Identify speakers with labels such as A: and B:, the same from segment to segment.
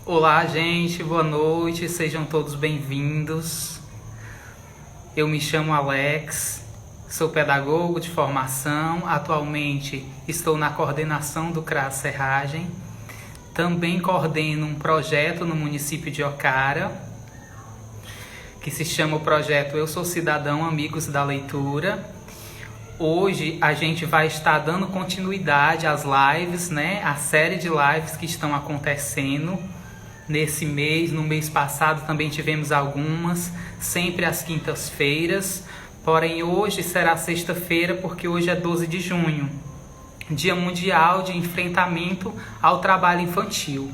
A: Olá, gente, boa noite, sejam todos bem-vindos. Eu me chamo Alex, sou pedagogo de formação, atualmente estou na coordenação do CRAS Serragem. Também coordeno um projeto no município de Ocara, que se chama o projeto Eu Sou Cidadão, Amigos da Leitura. Hoje a gente vai estar dando continuidade às lives, né? A série de lives que estão acontecendo nesse mês. No mês passado também tivemos algumas, sempre às quintas-feiras. Porém, hoje será sexta-feira, porque hoje é 12 de junho, Dia Mundial de Enfrentamento ao Trabalho Infantil.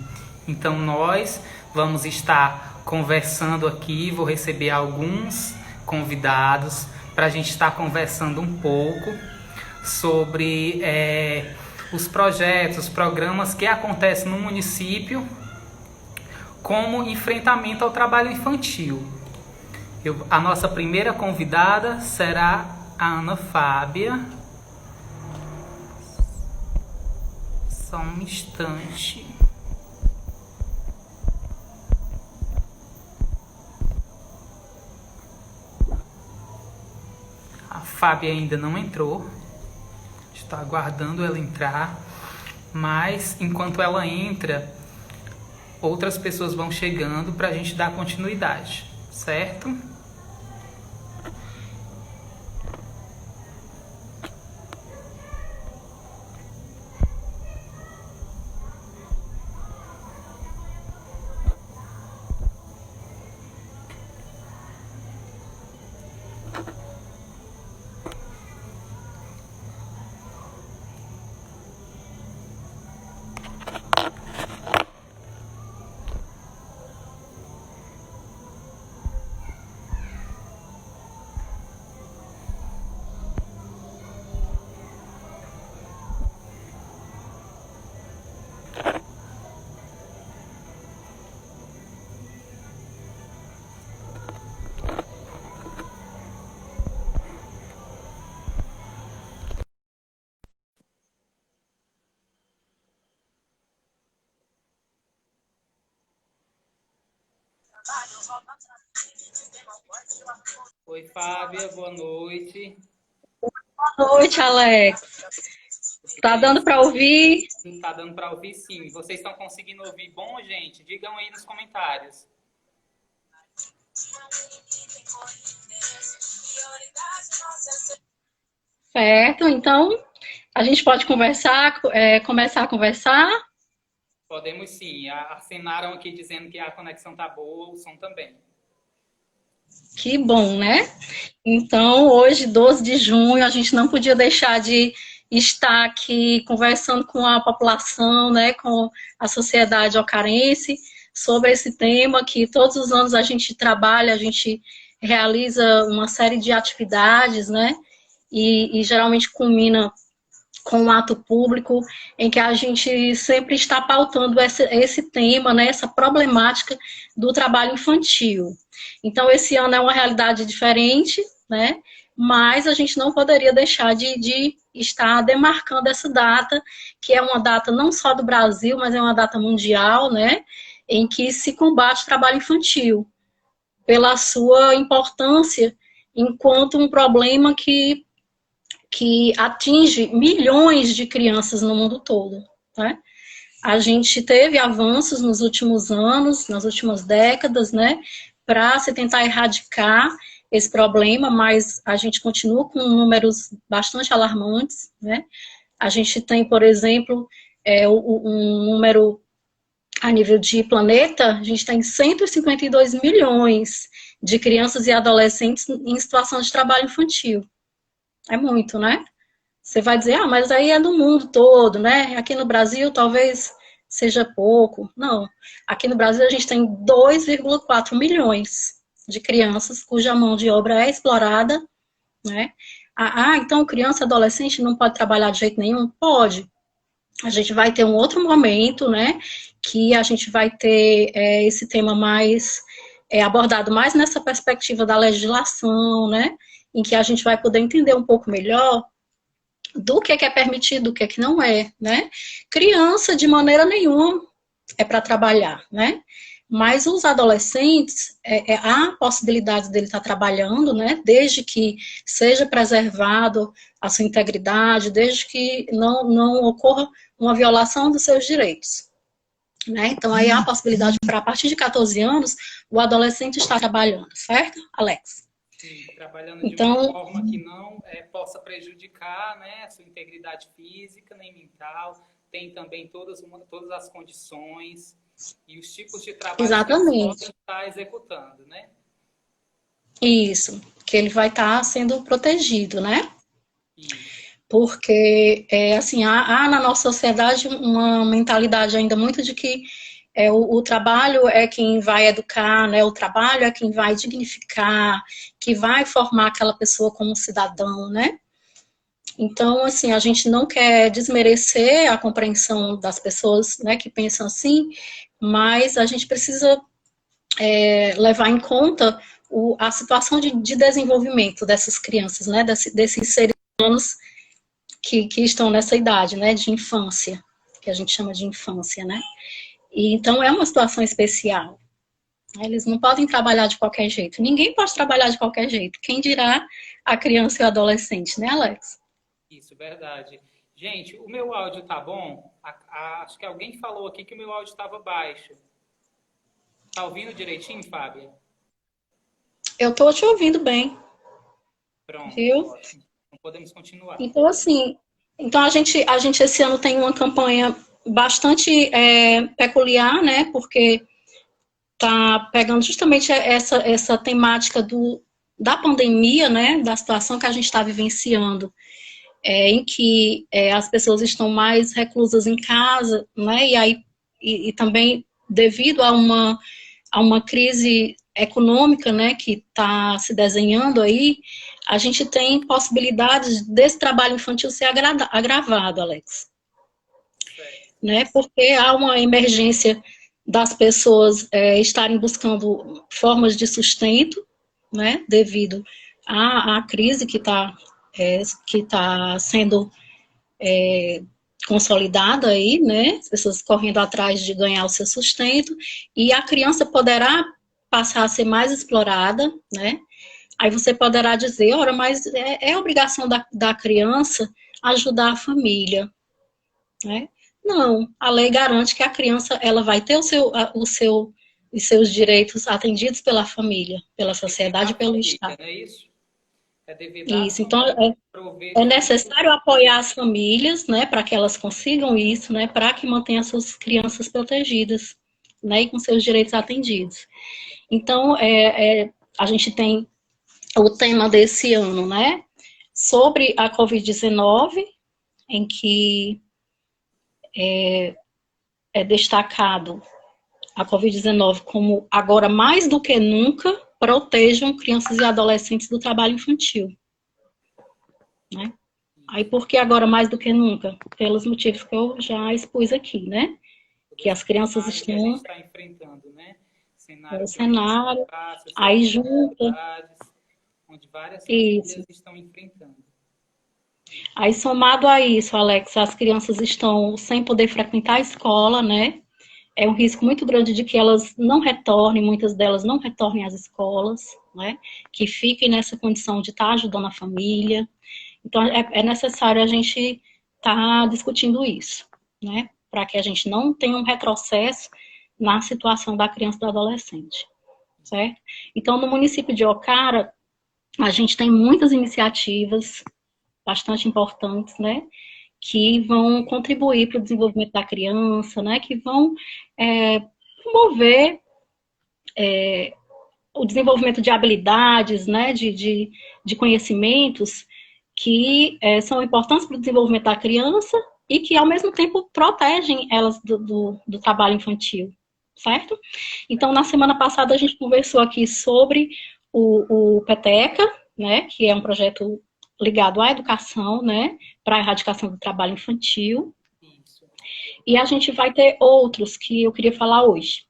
A: Então, nós vamos estar conversando aqui, vou receber alguns convidados para a gente estar conversando um pouco sobre os projetos, os programas que acontecem no município como enfrentamento ao trabalho infantil. A nossa primeira convidada será a Ana Fábia. Só um instante. A Fábia ainda não entrou. Estou aguardando ela entrar. Mas enquanto ela entra, outras pessoas vão chegando para a gente dar continuidade, certo? Oi, Fábia, boa noite.
B: Boa noite, Alex. Tá dando para ouvir?
A: Tá dando para ouvir, sim. Vocês estão conseguindo ouvir bom, gente? Digam aí nos comentários.
B: Certo, então a gente pode conversar, começar a conversar.
A: Podemos sim. Assinaram aqui dizendo que a conexão tá boa, o som também.
B: Que bom, né? Então, hoje, 12 de junho, a gente não podia deixar de estar aqui conversando com a população, né, com a sociedade ocarense, sobre esse tema que todos os anos a gente trabalha, a gente realiza uma série de atividades, né, e geralmente culmina com um ato público, em que a gente sempre está pautando esse tema, né, essa problemática do trabalho infantil. Então, esse ano é uma realidade diferente, né, mas a gente não poderia deixar de estar demarcando essa data, que é uma data não só do Brasil, mas é uma data mundial, né, em que se combate o trabalho infantil, pela sua importância enquanto um problema que atinge milhões de crianças no mundo todo, né? A gente teve avanços nos últimos anos, nas últimas décadas, né, para se tentar erradicar esse problema, mas a gente continua com números bastante alarmantes, né? A gente tem, por exemplo, um número a nível de planeta, a gente tem 152 milhões de crianças e adolescentes em situação de trabalho infantil. É muito, né? Você vai dizer, ah, mas aí é no mundo todo, né? Aqui no Brasil talvez seja pouco. Não. Aqui no Brasil a gente tem 2,4 milhões de crianças cuja mão de obra é explorada, né? Então criança e adolescente não pode trabalhar de jeito nenhum? Pode. A gente vai ter um outro momento, né? Que a gente vai ter esse tema mais abordado mais nessa perspectiva da legislação, né? Em que a gente vai poder entender um pouco melhor do que é permitido, do que não é, né? Criança, de maneira nenhuma, é para trabalhar, né? Mas os adolescentes, há possibilidade dele estar trabalhando, né? Desde que seja preservado a sua integridade, desde que não ocorra uma violação dos seus direitos. Né? Então, aí há a possibilidade para, a partir de 14 anos, o adolescente estar trabalhando, certo, Alex?
A: Sim, trabalhando de uma
B: Então,
A: forma que não possa prejudicar, né, a sua integridade física nem mental. Tem também todas as condições e os tipos de trabalhos que eles podem
B: exatamente,
A: estar executando, né?
B: isso, que ele vai estar sendo protegido, né?
A: Isso.
B: Porque, assim, há na nossa sociedade uma mentalidade ainda muito de que o trabalho é quem vai educar, né? O trabalho é quem vai dignificar, que vai formar aquela pessoa como cidadão, né? Então, assim, a gente não quer desmerecer a compreensão das pessoas, né, que pensam assim, mas a gente precisa levar em conta a situação de desenvolvimento dessas crianças, né, desses seres humanos que estão nessa idade, né, de infância, que a gente chama de infância, né. E, então, é uma situação especial. Eles não podem trabalhar de qualquer jeito. Ninguém pode trabalhar de qualquer jeito. Quem dirá a criança e o adolescente, né, Alex?
A: Isso, verdade. Gente, o meu áudio tá bom? Acho que alguém falou aqui que o meu áudio estava baixo. Tá ouvindo direitinho, Fábia?
B: Eu estou te ouvindo bem,
A: Pronto,
B: viu?
A: ótimo. Então podemos continuar.
B: Então, assim, então a gente esse ano tem uma campanha bastante peculiar, né? Porque tá pegando justamente essa temática da pandemia, né? Da situação que a gente está vivenciando, em que as pessoas estão mais reclusas em casa, né? E aí e também devido a uma crise econômica, né, que está se desenhando aí, a gente tem possibilidades desse trabalho infantil ser agravado, Alex.
A: Certo.
B: Né, porque há uma emergência das pessoas estarem buscando formas de sustento, né, devido à crise que tá sendo consolidada aí, né? As pessoas correndo atrás de ganhar o seu sustento, e a criança poderá passar a ser mais explorada, né? Aí você poderá dizer, ora, mas é obrigação da criança ajudar a família, né? Não, a lei garante que a criança ela vai ter os seus direitos atendidos pela família, pela
A: Dever
B: sociedade
A: da
B: e pelo
A: família,
B: Estado.
A: não é isso? É dever da
B: Isso, então
A: família prover
B: é
A: todos os.
B: necessário apoiar as famílias, né, para que elas consigam isso, né, para que mantenham as suas crianças protegidas, né, e com seus direitos atendidos. Então, a gente tem o tema desse ano, né, sobre a Covid-19, em que é destacado a Covid-19 como, agora mais do que nunca, protejam crianças e adolescentes do trabalho infantil, né? Aí, por que agora mais do que nunca? Pelos motivos que eu já expus aqui, né?
A: Todo
B: Que as
A: esse
B: crianças
A: cenário que a gente
B: estão
A: está enfrentando, né?
B: no
A: Cenário de
B: cenário,
A: democracia,
B: aí
A: cenário de
B: junta,
A: dificuldades, onde várias
B: isso.
A: famílias estão enfrentando.
B: Aí, somado a isso, Alex, as crianças estão sem poder frequentar a escola, né? É um risco muito grande de que elas não retornem, muitas delas não retornem às escolas, né? Que fiquem nessa condição de estar ajudando a família. Então, é necessário a gente estar discutindo isso, né? Para que a gente não tenha um retrocesso na situação da criança e do adolescente, certo? Então, no município de Ocara, a gente tem muitas iniciativas bastante importantes, né? Que vão contribuir para o desenvolvimento da criança, né? Que vão promover o desenvolvimento de habilidades, né? De conhecimentos que são importantes para o desenvolvimento da criança e que, ao mesmo tempo, protegem elas do trabalho infantil, certo? Então, na semana passada, a gente conversou aqui sobre o PETECA, né, que é um projeto ligado à educação, né, para a erradicação do trabalho infantil,
A: Isso.
B: e a gente vai ter outros que eu queria falar hoje,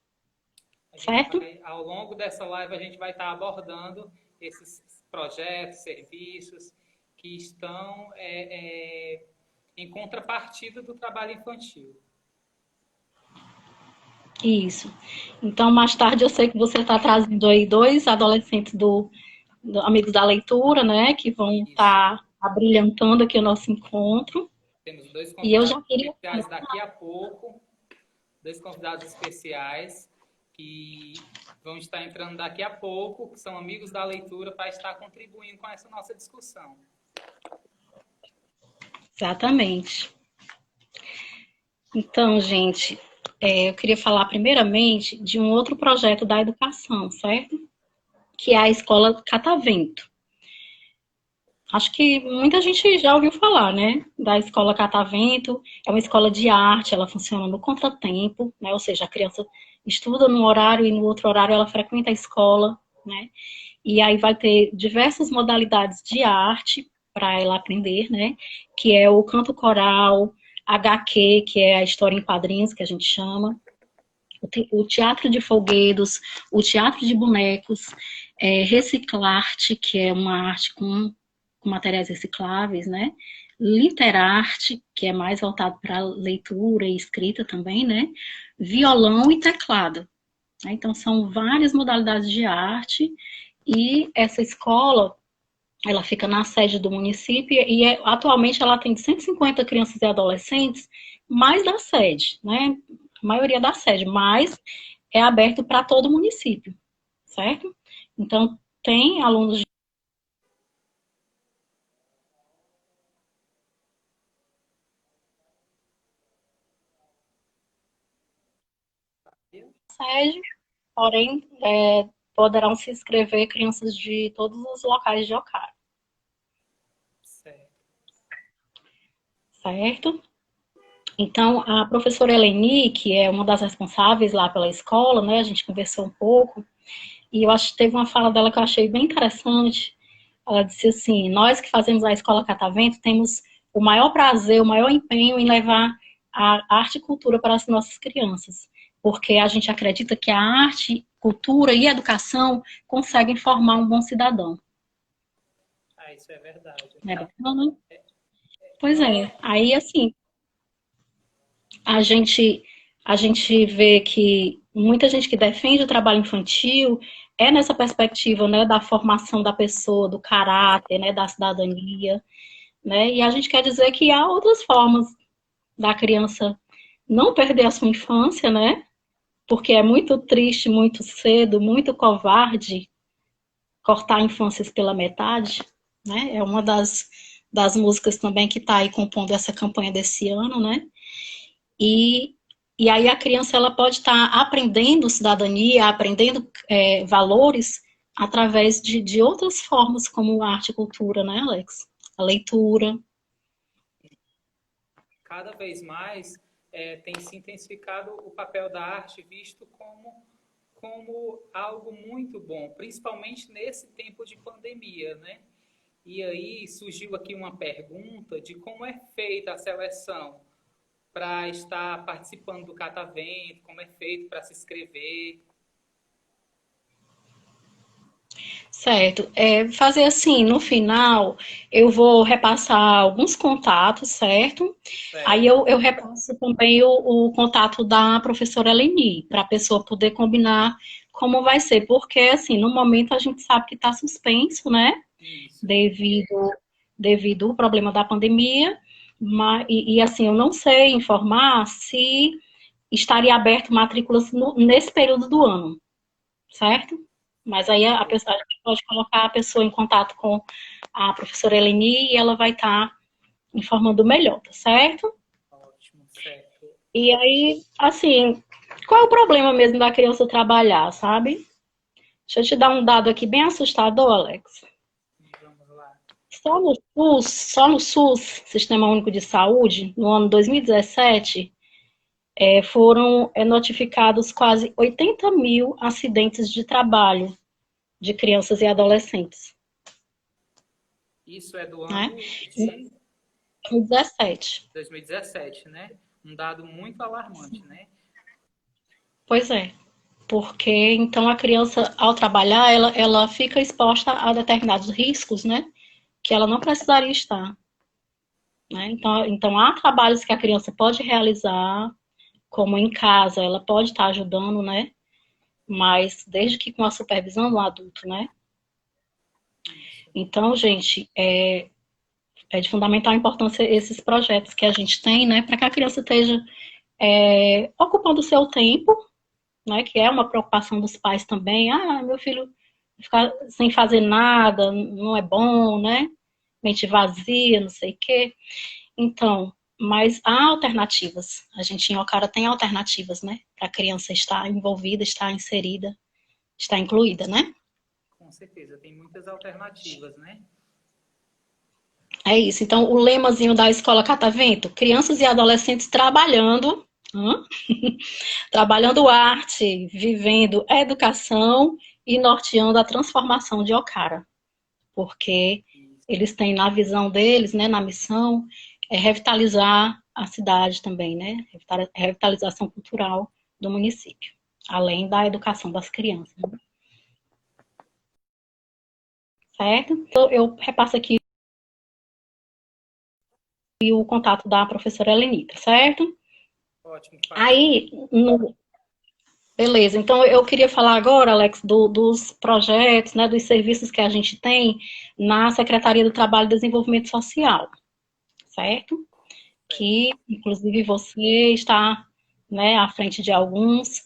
A: A gente
B: certo?
A: vai, ao longo dessa live, a gente vai estar abordando esses projetos, serviços que estão em contrapartida do trabalho infantil.
B: Isso. Então, mais tarde, eu sei que você está trazendo aí dois adolescentes do Amigos da Leitura, né, que vão
A: Isso.
B: estar abrilhantando aqui o nosso encontro.
A: Temos dois
B: E eu
A: convidados
B: já queria.
A: especiais daqui a pouco, dois convidados especiais que vão estar entrando daqui a pouco, que são amigos da leitura, para estar contribuindo com essa nossa discussão.
B: Exatamente. Então, gente, eu queria falar primeiramente de um outro projeto da educação, certo? Que é a Escola Catavento. Acho que muita gente já ouviu falar, né? Da Escola Catavento. É uma escola de arte, ela funciona no contratempo, né? Ou seja, a criança estuda num horário e no outro horário ela frequenta a escola, né? E aí vai ter diversas modalidades de arte para ela aprender, né? Que é o canto coral, HQ, que é a história em quadrinhos, que a gente chama, o teatro de folguedos, o teatro de bonecos, reciclarte, que é uma arte com materiais recicláveis, né? Literarte, que é mais voltado para leitura e escrita também, né? Violão e teclado. Né? Então, são várias modalidades de arte e essa escola, ela fica na sede do município e atualmente ela tem 150 crianças e adolescentes, mais da sede, né? A maioria da sede, mas é aberto para todo o município, certo? Então, tem alunos da sede, porém, poderão se inscrever crianças de todos os locais de Ocara,
A: Certo.
B: certo? Então, a professora Eleni, que é uma das responsáveis lá pela escola, né, a gente conversou um pouco, e eu acho que teve uma fala dela que eu achei bem interessante. Ela disse assim: nós que fazemos a Escola Catavento temos o maior prazer, o maior empenho em levar a arte e cultura para as nossas crianças, porque a gente acredita que a arte, cultura e educação conseguem formar um bom cidadão.
A: Ah, isso é verdade.
B: Não é bacana? Pois
A: Nós,
B: é. Aí, assim, a gente, a gente vê que muita gente que defende o trabalho infantil é nessa perspectiva, né, da formação da pessoa, do caráter, né, da cidadania, né, e a gente quer dizer que há outras formas da criança não perder a sua infância, né, porque é muito triste, muito cedo, muito covarde cortar infâncias pela metade, né, é uma das músicas também que está aí compondo essa campanha desse ano, né, e, e aí a criança ela pode estar aprendendo cidadania, aprendendo valores através de outras formas, como a arte e cultura, né, Alex? A leitura.
A: cada vez mais, tem se intensificado o papel da arte visto como algo muito bom, principalmente nesse tempo de pandemia, né? E aí surgiu aqui uma pergunta de como é feita a seleção para estar participando do catavento, como é feito para se inscrever.
B: Certo. Fazer assim, no final, eu vou repassar alguns contatos, certo? Aí
A: Certo.
B: eu repasso também o contato da professora Leni, para a pessoa poder combinar como vai ser, porque assim, no momento a gente sabe que está suspenso, né?
A: Isso.
B: Devido, devido ao problema da pandemia, assim, eu não sei informar se estaria aberto matrículas nesse período do ano, certo? Mas aí a gente pode colocar a pessoa em contato com a professora Eleni e ela vai estar informando melhor, tá certo?
A: Ótimo, certo.
B: E aí, assim, qual é o problema mesmo da criança trabalhar, sabe? Deixa eu te dar um dado aqui bem assustador, Alex.
A: Vamos lá.
B: Só no SUS, Sistema Único de Saúde, no ano 2017, foram notificados quase 80 mil acidentes de trabalho de crianças e adolescentes,
A: Isso é do
B: né?
A: ano
B: Em
A: de
B: 2017.
A: 2017, né? Um dado muito alarmante, né?
B: Pois é, porque então a criança, ao trabalhar, ela fica exposta a determinados riscos, né? Que ela não precisaria estar. Né? Então há trabalhos que a criança pode realizar como em casa, ela pode estar ajudando, né? Mas desde que com a supervisão do adulto, né?
A: Isso.
B: Então, gente, é de fundamental importância esses projetos que a gente tem, né? Para que a criança esteja ocupando o seu tempo, né? Que é uma preocupação dos pais também. Ah, meu filho ficar sem fazer nada não é bom, né? Mente vazia, não sei o quê. Então, mas há alternativas. A gente em Ocara tem alternativas, né? Para a criança estar envolvida, estar inserida, estar incluída, né?
A: Com certeza, tem muitas alternativas, né?
B: É isso. Então, o lemazinho da Escola Catavento, crianças e adolescentes trabalhando, trabalhando arte, vivendo educação e norteando a transformação de Ocara. Porque
A: Isso.
B: eles têm na visão deles, né, na missão, revitalizar a cidade também, né? Revitalização cultural do município, além da educação das crianças. Né? Certo? Então, eu repasso aqui o contato da professora Helenita, certo?
A: Ótimo, Fátima.
B: Aí, beleza, então eu queria falar agora, Alex, dos projetos, né, dos serviços que a gente tem na Secretaria do Trabalho e Desenvolvimento Social, certo? Que, inclusive, você está, né, à frente de alguns,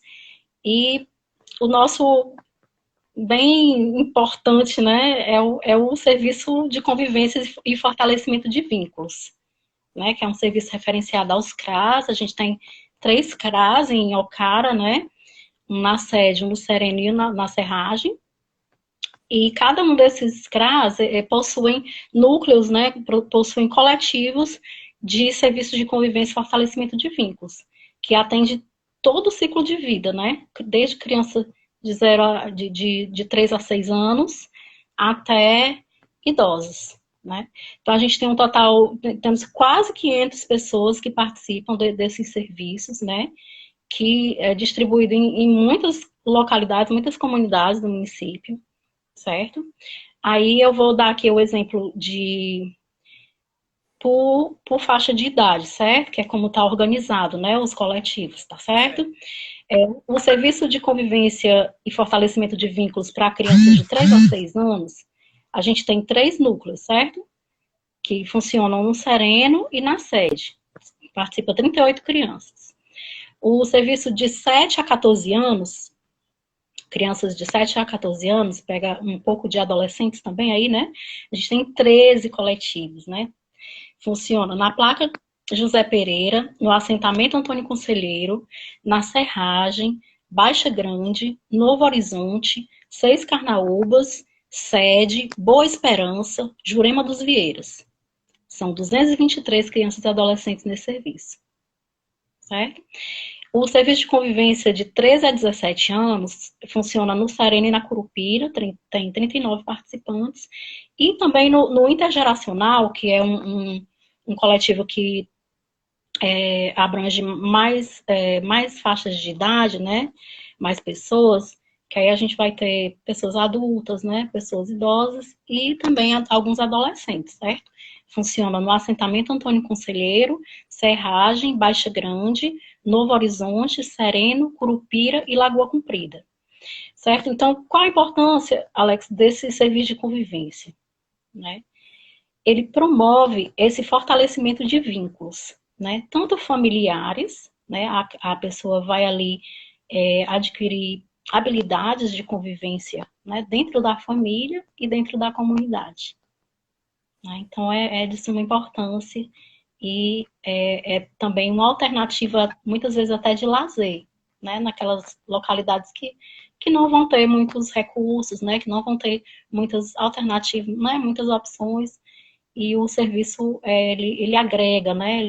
B: e o nosso bem importante, né, é o serviço de convivência e fortalecimento de vínculos, né, que é um serviço referenciado aos CRAS, a gente tem 3 CRAS em Ocara, né, um na sede, um no Sereno e na Serragem, e cada um desses CRAS possuem núcleos, né, possuem coletivos de serviços de convivência e fortalecimento de vínculos, que atende todo o ciclo de vida, né, desde criança de 3 a 6 anos até idosos, né. Então, a gente tem um total, temos quase 500 pessoas que participam desses serviços, né, que é distribuído em muitas localidades, muitas comunidades do município, certo? Aí eu vou dar aqui o exemplo por faixa de idade, certo? Que é como está organizado, né? Os coletivos, tá certo?
A: Certo.
B: O serviço de convivência e fortalecimento de vínculos para crianças de 3 a 6 anos, a gente tem 3 núcleos, certo? Que funcionam no Sereno e na sede. Participa 38 crianças. O serviço de 7 a 14 anos, crianças de 7 a 14 anos, pega um pouco de adolescentes também aí, né? A gente tem 13 coletivos, né? Funciona na placa José Pereira, no assentamento Antônio Conselheiro, na Serragem, Baixa Grande, Novo Horizonte, Seis Carnaúbas, Sede, Boa Esperança, Jurema dos Vieiras. São 223 crianças e adolescentes nesse serviço, certo? O serviço de convivência de 13 a 17 anos funciona no Serena e na Curupira, tem 39 participantes, e também no Intergeracional, que é um coletivo que abrange mais faixas de idade, né? Mais pessoas, que aí a gente vai ter pessoas adultas, né? Pessoas idosas e também alguns adolescentes, certo? Funciona no assentamento Antônio Conselheiro, Serragem, Baixa Grande, Novo Horizonte, Sereno, Curupira e Lagoa Comprida. Certo? Então, qual a importância, Alex, desse serviço de convivência? Né? Ele promove esse fortalecimento de vínculos, né? Tanto familiares, né? A pessoa vai ali adquirir habilidades de convivência, né? Dentro da família e dentro da comunidade. Né? Então, é de suma importância e é também uma alternativa, muitas vezes até de lazer, né? Naquelas localidades que não vão ter muitos recursos, né? Que não vão ter muitas alternativas, né? Muitas opções, e o serviço, ele agrega, né?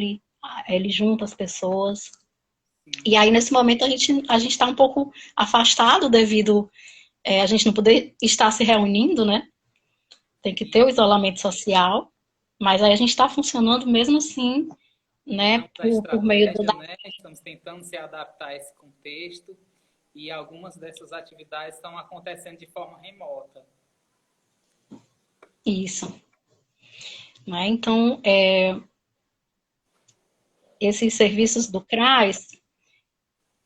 B: Ele junta as pessoas. E aí, nesse momento, a gente está um pouco afastado devido a gente não poder estar se reunindo, né? Tem que ter o isolamento social, mas aí a gente está funcionando mesmo assim, né?
A: Criamos a
B: Por meio
A: estratégia,
B: da.
A: né? Estamos tentando se adaptar a esse contexto e algumas dessas atividades estão acontecendo de forma remota.
B: Isso. Né? Então, esses serviços do CRAS,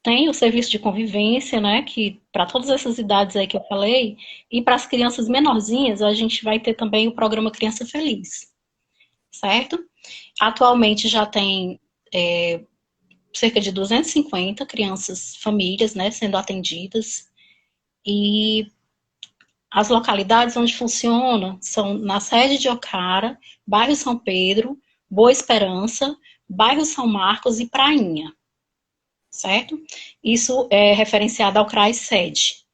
B: tem o serviço de convivência, né, que para todas essas idades aí que eu falei, e para as crianças menorzinhas, a gente vai ter também o programa Criança Feliz, certo? Atualmente já tem cerca de 250 crianças, famílias, né, sendo atendidas, e as localidades onde funciona são na sede de Ocara, bairro São Pedro, Boa Esperança, bairro São Marcos e Prainha, certo? Isso é referenciado ao CRAS sede.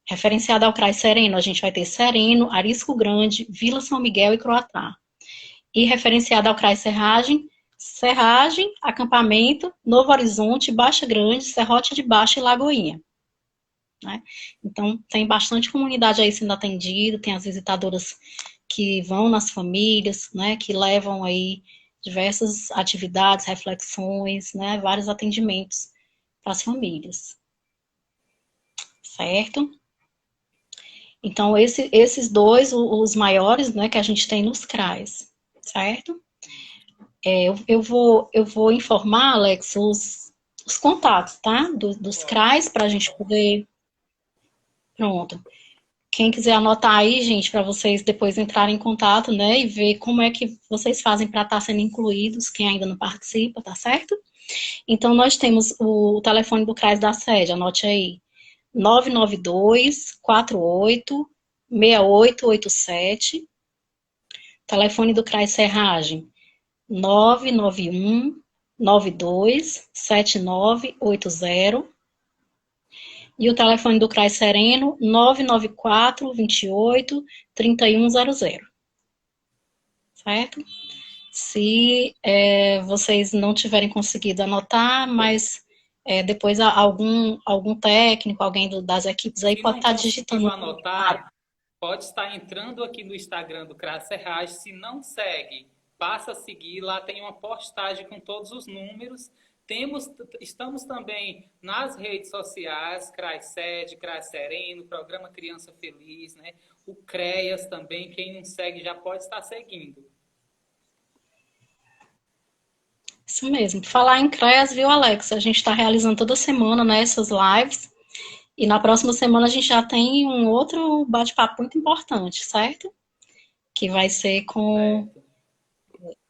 B: Referenciado ao CRAS Sereno, a gente vai ter Sereno, Arisco Grande, Vila São Miguel e Croatá. E referenciado ao CRAS Serragem, Serragem, Acampamento, Novo Horizonte, Baixa Grande, Serrote de Baixo e Lagoinha. Né? Então, tem bastante comunidade aí sendo atendida, tem as visitadoras que vão nas famílias, né, que levam aí diversas atividades, reflexões, né, vários atendimentos para as famílias. Certo? Então, esses dois, os maiores, né, que a gente tem nos CRAs, certo? Eu vou informar, Alex, os contatos, tá? Dos CRAs, para a gente poder... Pronto. Quem quiser anotar aí, gente, para vocês depois entrarem em contato, né, e ver como é que vocês fazem para estar sendo incluídos, quem ainda não participa, tá certo? Então, nós temos o telefone do CRAS da sede, anote aí, 992-48-6887. Telefone do CRAS Serragem, 991-92-7980. E o telefone do CRAS Sereno, 994-28-3100. Certo? Se vocês não tiverem conseguido anotar, mas depois algum técnico, alguém das equipes aí pode estar digitando.
A: Se não anotar, pode estar entrando aqui no Instagram do CRAS Serragem. Se não segue, passa a seguir. Lá tem uma postagem com todos os números. Estamos também nas redes sociais, CRAS Sede, CRAS Sereno, Programa Criança Feliz, né? O CREAS também, quem não segue já pode estar seguindo.
B: Isso mesmo. Falar em CREAS, viu, Alex? A gente está realizando toda semana, né, essas lives. E na próxima semana a gente já tem um outro bate-papo muito importante, certo? Que vai ser com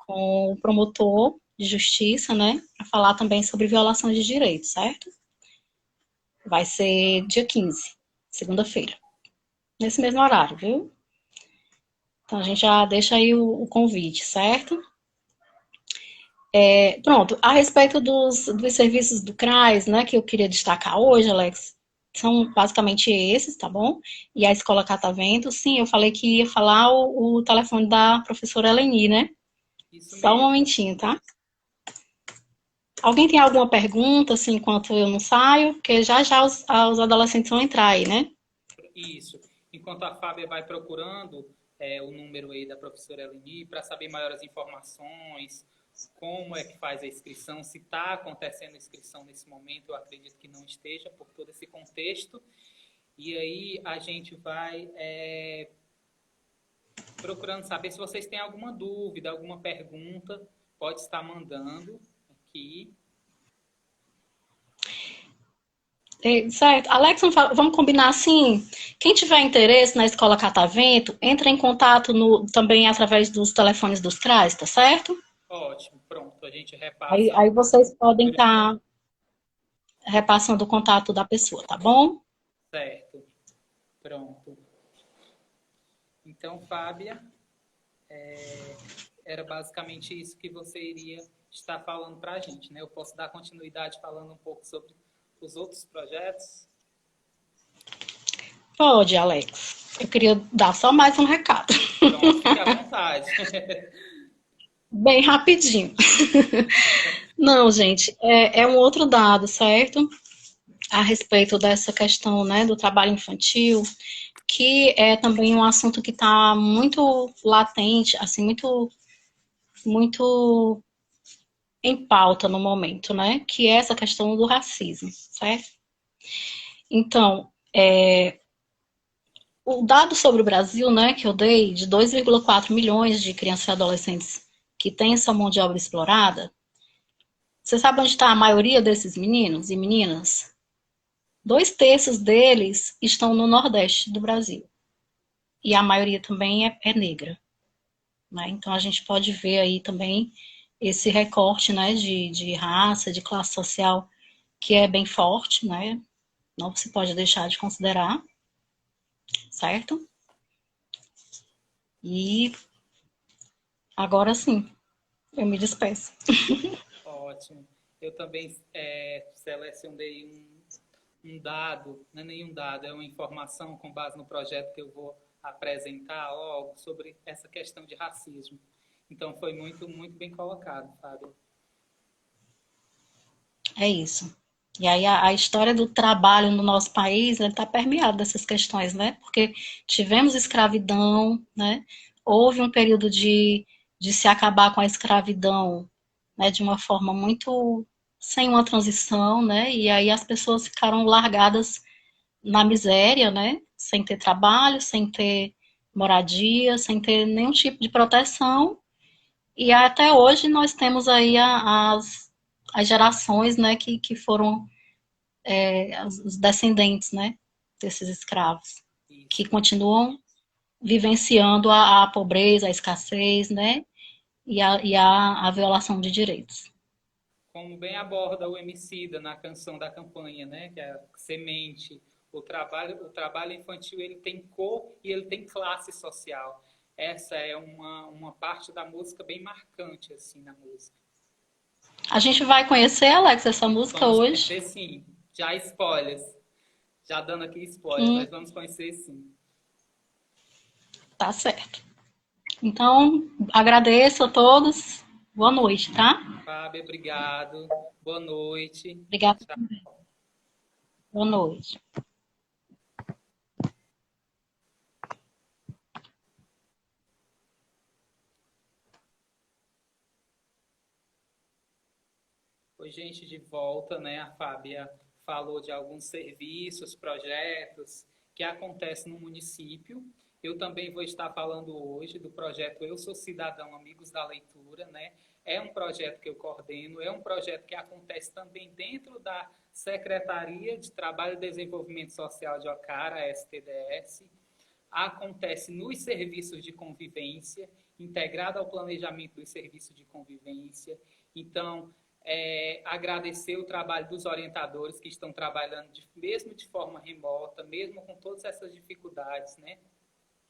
B: o promotor de justiça, né? Para falar também sobre violação de direitos, certo? Vai ser dia 15, segunda-feira. Nesse mesmo horário, viu? Então a gente já deixa aí o convite, certo? Pronto, a respeito dos serviços do CRAS, né, que eu queria destacar hoje, Alex, são basicamente esses, tá bom? E a Escola Catavento, sim, eu falei que ia falar o telefone da professora Eleni, né?
A: Isso
B: Só um
A: mesmo.
B: momentinho, tá? Alguém tem alguma pergunta, assim, enquanto eu não saio? Porque já os adolescentes vão entrar aí, né?
A: Isso. Enquanto a Fábia vai procurando o número aí da professora Eleni para saber maiores informações, como é que faz a inscrição, se está acontecendo a inscrição nesse momento, eu acredito que não esteja, por todo esse contexto. E aí a gente vai procurando saber se vocês têm alguma dúvida, alguma pergunta, pode estar mandando aqui.
B: Certo. Alex, vamos combinar assim? Quem tiver interesse na Escola Catavento, entra em contato também através dos telefones dos CRAs, tá certo?
A: Ótimo, pronto, a gente repassa.
B: Aí vocês podem estar repassando o contato da pessoa, tá bom?
A: Certo, pronto. Então, Fábia, era basicamente isso que você iria estar falando para a gente, né? Eu posso dar continuidade falando um pouco sobre os outros projetos?
B: Pode, Alex. Eu queria dar só mais um recado.
A: Pronto, fique à vontade.
B: Bem rapidinho. Não, gente, é um outro dado, certo? A respeito dessa questão, né, do trabalho infantil, que é também um assunto que está muito latente, assim, muito em pauta no momento, né? Que é essa questão do racismo, certo? Então, o dado sobre o Brasil, né, que eu dei, de 2,4 milhões de crianças e adolescentes que têm essa mão de obra explorada, você sabe onde está a maioria desses meninos e meninas? 2/3 deles estão no Nordeste do Brasil. E a maioria também é negra. Né? Então, a gente pode ver aí também esse recorte, né, de raça, de classe social, que é bem forte, né? Não se pode deixar de considerar, certo? E agora sim, eu me despeço.
A: Ótimo. Eu também selecionei um dado, não é nenhum dado, é uma informação com base no projeto que eu vou apresentar logo sobre essa questão de racismo. Então, foi muito, muito bem colocado, Fábio.
B: É isso. E aí a história do trabalho no nosso país está permeada dessas questões, né? Porque tivemos escravidão, né? Houve um período de se acabar com a escravidão, né? De uma forma muito sem uma transição, né? E aí as pessoas ficaram largadas na miséria, né? Sem ter trabalho, sem ter moradia, sem ter nenhum tipo de proteção. E até hoje nós temos aí as gerações, né, que foram os descendentes, né, desses escravos, que
A: Isso.
B: continuam vivenciando a pobreza, a escassez, né, e a violação de direitos.
A: Como bem aborda o Emicida na canção da campanha, né, que é a Semente. O trabalho infantil ele tem cor e ele tem classe social. Essa é uma parte da música bem marcante assim na música.
B: A gente vai conhecer, Alex, essa música
A: Vamos
B: hoje?
A: conhecer sim. Já spoilers. Já dando aqui spoilers,
B: Hum,
A: mas vamos conhecer sim.
B: tá certo. Então, agradeço a todos. Boa noite, tá?
A: Fábio, obrigado. Boa noite.
B: Obrigada.
A: Tchau.
B: Boa noite.
A: Oi, gente, de volta, né? A Fábia falou de alguns serviços, projetos que acontecem no município. Eu também vou estar falando hoje do projeto Eu Sou Cidadão Amigos da Leitura, né? É um projeto que eu coordeno, é um projeto que acontece também dentro da Secretaria de Trabalho e Desenvolvimento Social de Ocara, STDS. Acontece nos serviços de convivência, integrado ao planejamento dos serviços de convivência. Então, agradecer o trabalho dos orientadores que estão trabalhando mesmo de forma remota, mesmo com todas essas dificuldades, né?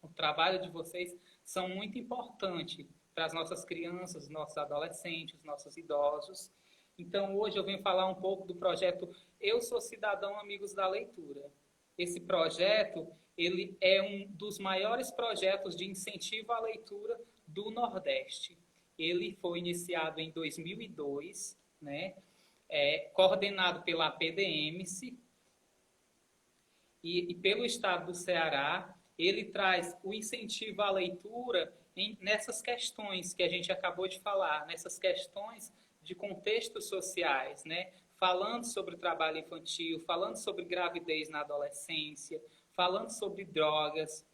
A: O trabalho de vocês são muito importante para as nossas crianças, nossos adolescentes, nossos idosos. Então, hoje eu venho falar um pouco do projeto Eu Sou Cidadão Amigos da Leitura. Esse projeto, ele é um dos maiores projetos de incentivo à leitura do Nordeste. Ele foi iniciado em 2002, né? Coordenado pela APDMC e pelo Estado do Ceará. Ele traz o incentivo à leitura nessas questões que a gente acabou de falar, nessas questões de contextos sociais, né? Falando sobre o trabalho infantil, falando sobre gravidez na adolescência, falando sobre drogas.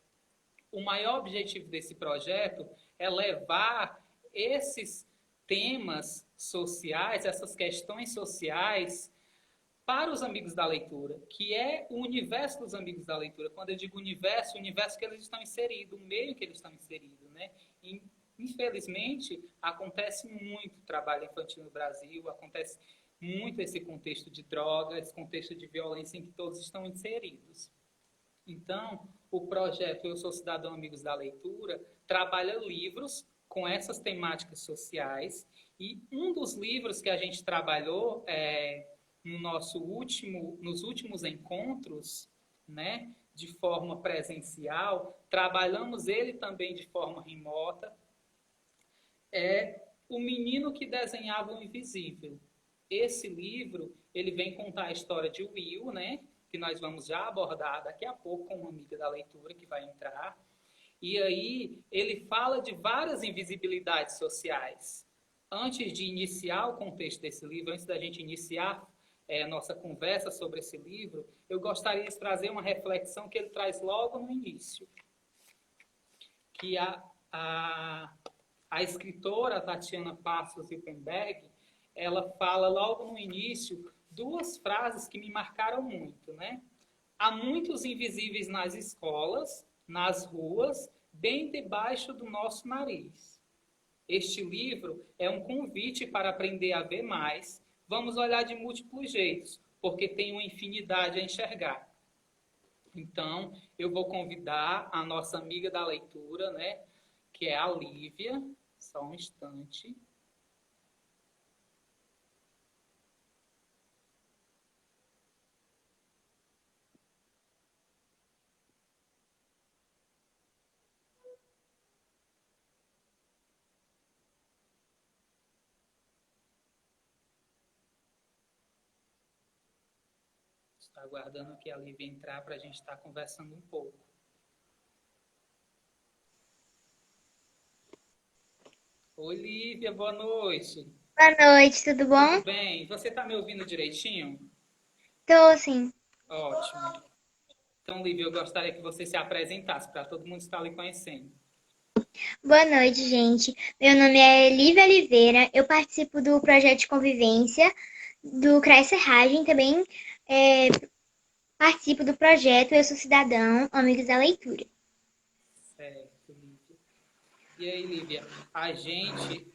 A: O maior objetivo desse projeto é levar esses temas sociais, essas questões sociais, para os amigos da leitura, que é o universo dos amigos da leitura. Quando eu digo universo, o universo que eles estão inseridos, o meio que eles estão inseridos, né? E, infelizmente, acontece muito trabalho infantil no Brasil, acontece muito esse contexto de droga, esse contexto de violência em que todos estão inseridos. Então, o projeto Eu Sou Cidadão Amigos da Leitura trabalha livros com essas temáticas sociais, e um dos livros que a gente trabalhou nos últimos encontros, né, de forma presencial, trabalhamos ele também de forma remota, é O Menino que Desenhava o Invisível. Esse livro, ele vem contar a história de Will, né, que nós vamos já abordar daqui a pouco com uma amiga da leitura que vai entrar. E aí ele fala de várias invisibilidades sociais. Antes de iniciar o contexto desse livro, antes da gente iniciar nossa conversa sobre esse livro, eu gostaria de trazer uma reflexão que ele traz logo no início, que a escritora Tatiana Passos Ippenberg, ela fala logo no início duas frases que me marcaram muito, né? Há muitos invisíveis nas escolas, nas ruas, bem debaixo do nosso nariz. Este livro é um convite para aprender a ver mais. Vamos olhar de múltiplos jeitos, porque tem uma infinidade a enxergar. Então, eu vou convidar a nossa amiga da leitura, né, que é a Lívia. Só um instante. Estou aguardando que a Lívia entrar para a gente estar conversando um pouco. Oi, Lívia, boa noite.
C: Boa noite, tudo bom?
A: Tudo bem? Você está me ouvindo direitinho?
C: Tô sim.
A: Ótimo. Então, Lívia, eu gostaria que você se apresentasse para todo mundo estar lhe conhecendo.
C: Boa noite, gente. Meu nome é Lívia Oliveira, eu participo do projeto de convivência do CRAE Serragem, também participo do projeto Eu Sou Cidadão, Amigos da Leitura.
A: Certo, Lívia. E aí, Lívia, a gente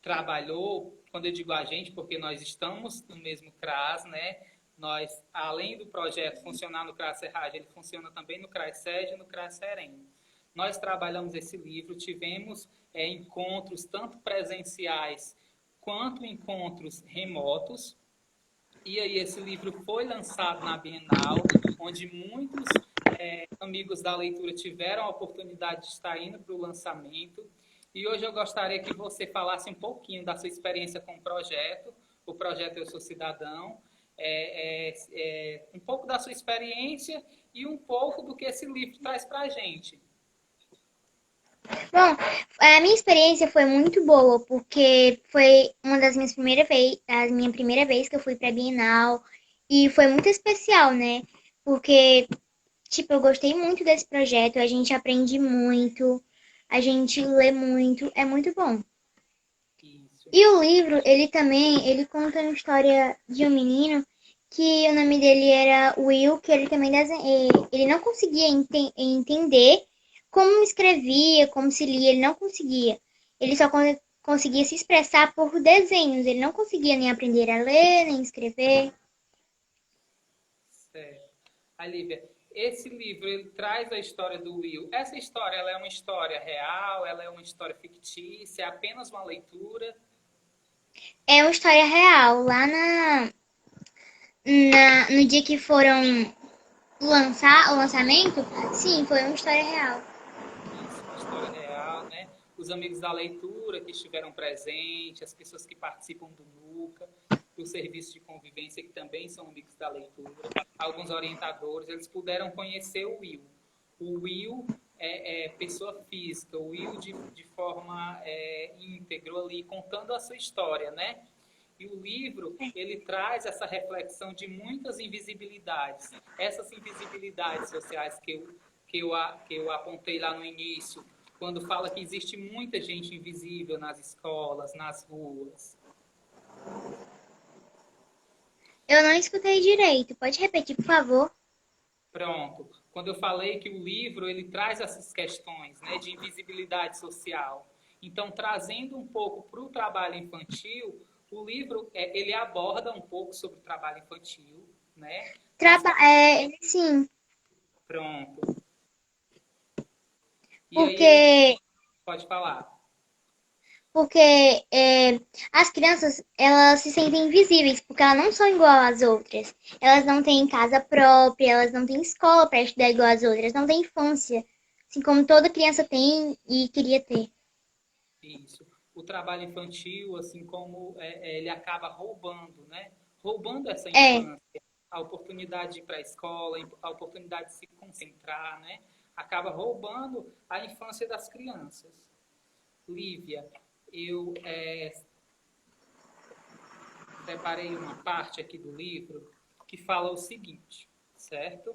A: trabalhou, quando eu digo a gente, porque nós estamos no mesmo CRAS, né? Nós, além do projeto funcionar no CRAS Serragem, ele funciona também no CRAS Sede e no CRAS Sereno. Nós trabalhamos esse livro, tivemos encontros tanto presenciais quanto encontros remotos. E aí esse livro foi lançado na Bienal, onde muitos amigos da leitura tiveram a oportunidade de estar indo para o lançamento. E hoje eu gostaria que você falasse um pouquinho da sua experiência com o projeto Eu Sou Cidadão, um pouco da sua experiência e um pouco do que esse livro traz para a gente.
C: Bom, a minha experiência foi muito boa, porque foi uma das minhas minha primeira vez que eu fui pra Bienal, e foi muito especial, né? Porque, tipo, eu gostei muito desse projeto, a gente aprende muito, a gente lê muito, é muito bom.
A: Isso.
C: E o livro, ele conta uma história de um menino que o nome dele era Will, que ele também ele não conseguia entender como escrevia, como se lia, ele não conseguia. Ele só conseguia se expressar por desenhos, ele não conseguia nem aprender a ler, nem escrever.
A: Certo. Lívia, esse livro ele traz a história do Will. Essa história ela é uma história real, ela é uma história fictícia, é apenas uma leitura.
C: É uma história real. Lá no dia que foram lançar o lançamento, sim, foi uma história real.
A: Isso, uma história real, né? Os amigos da leitura que estiveram presentes, as pessoas que participam do NUCA, do serviço de convivência, que também são amigos da leitura, alguns orientadores, eles puderam conhecer o Will. O Will é pessoa física, o Will de forma íntegra ali, contando a sua história, né? E o livro, ele traz essa reflexão de muitas invisibilidades. Essas invisibilidades sociais que eu apontei lá no início, quando fala que existe muita gente invisível nas escolas, nas ruas.
C: Eu não escutei direito. Pode repetir, por favor?
A: Pronto. Quando eu falei que o livro, ele traz essas questões, né, de invisibilidade social. Então, trazendo um pouco para o trabalho infantil, o livro, ele aborda um pouco sobre o trabalho infantil, né?
C: Sim,
A: Pronto. E aí ele
C: porque
A: pode falar.
C: porque as crianças, elas se sentem invisíveis, porque elas não são igual às outras. Elas não têm casa própria, elas não têm escola para estudar igual às outras, não têm infância, assim como toda criança tem e queria ter.
A: Isso. O trabalho infantil, assim como ele acaba roubando, né? Roubando essa
C: É,
A: infância, a oportunidade de ir para a escola, a oportunidade de se concentrar, né? Acaba roubando a infância das crianças. Lívia, eu preparei uma parte aqui do livro que fala o seguinte, certo?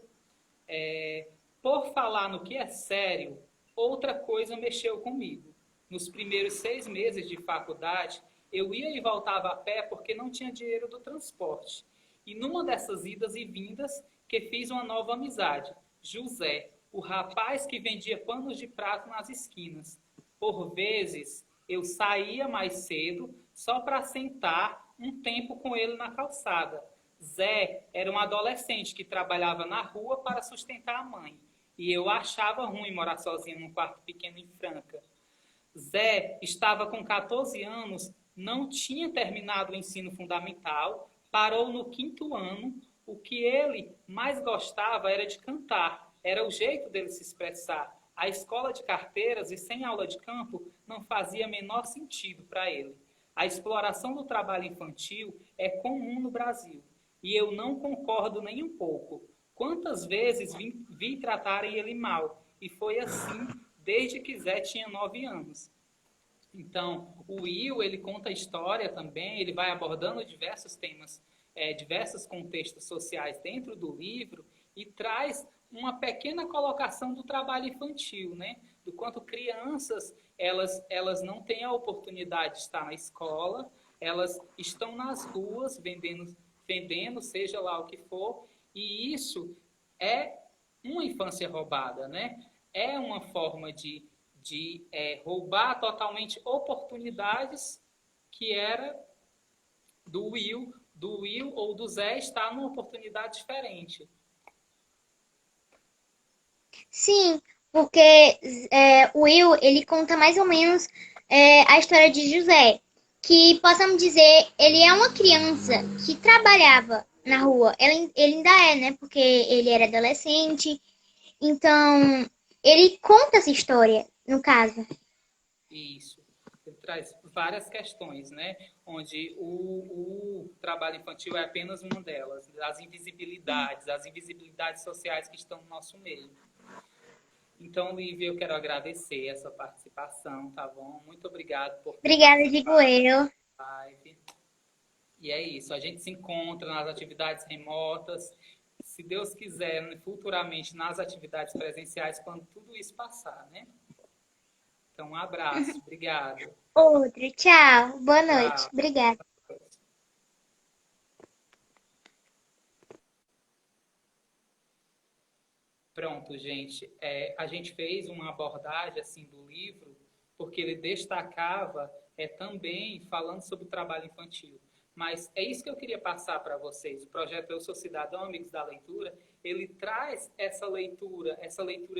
A: Por falar no que é sério, outra coisa mexeu comigo. Nos primeiros 6 meses de faculdade, Eu ia e voltava a pé porque não tinha dinheiro do transporte. E numa dessas idas e vindas que fiz uma nova amizade, José, o rapaz que vendia panos de prato nas esquinas. Por vezes, eu saía mais cedo só para sentar um tempo com ele na calçada. Zé era um adolescente que trabalhava na rua para sustentar a mãe. E eu achava ruim morar sozinho num quarto pequeno em Franca. Zé estava com 14 anos, não tinha terminado o ensino fundamental, parou no 5º ano. O que ele mais gostava era de cantar, era o jeito dele se expressar. A escola de carteiras e sem aula de campo não fazia menor sentido para ele. A exploração do trabalho infantil é comum no Brasil e eu não concordo nem um pouco. Quantas vezes vi tratarem ele mal e foi assim desde que Zé tinha 9 anos. Então, o Will, ele conta a história também, ele vai abordando diversos temas, diversos contextos sociais dentro do livro e traz uma pequena colocação do trabalho infantil, né? Do quanto crianças, elas não têm a oportunidade de estar na escola, elas estão nas ruas vendendo, seja lá o que for, e isso é uma infância roubada, né? É uma forma de roubar totalmente oportunidades que era do Will ou do Zé estar numa oportunidade diferente.
C: Sim, porque o Will, ele conta mais ou menos a história de José, que possamos dizer, ele é uma criança que trabalhava na rua. Ele ainda é, né? Porque ele era adolescente. Então, ele conta essa história, no caso.
A: Isso. Ele traz várias questões, né? Onde o trabalho infantil é apenas uma delas, as invisibilidades sociais que estão no nosso meio. Então, Lívia, eu quero agradecer a sua participação, tá bom? Muito obrigado por
C: Obrigada, digo eu.
A: live. E é isso, a gente se encontra nas atividades remotas, se Deus quiser, futuramente nas atividades presenciais, quando tudo isso passar, né? Então, um abraço, obrigado.
C: Outro, tchau. Boa noite.
A: Tchau.
C: Obrigada.
A: Pronto, gente. A gente fez uma abordagem assim do livro, porque ele destacava também falando sobre o trabalho infantil. Mas é isso que eu queria passar para vocês. O projeto Eu Sou Cidadão, Amigos da Leitura, ele traz essa leitura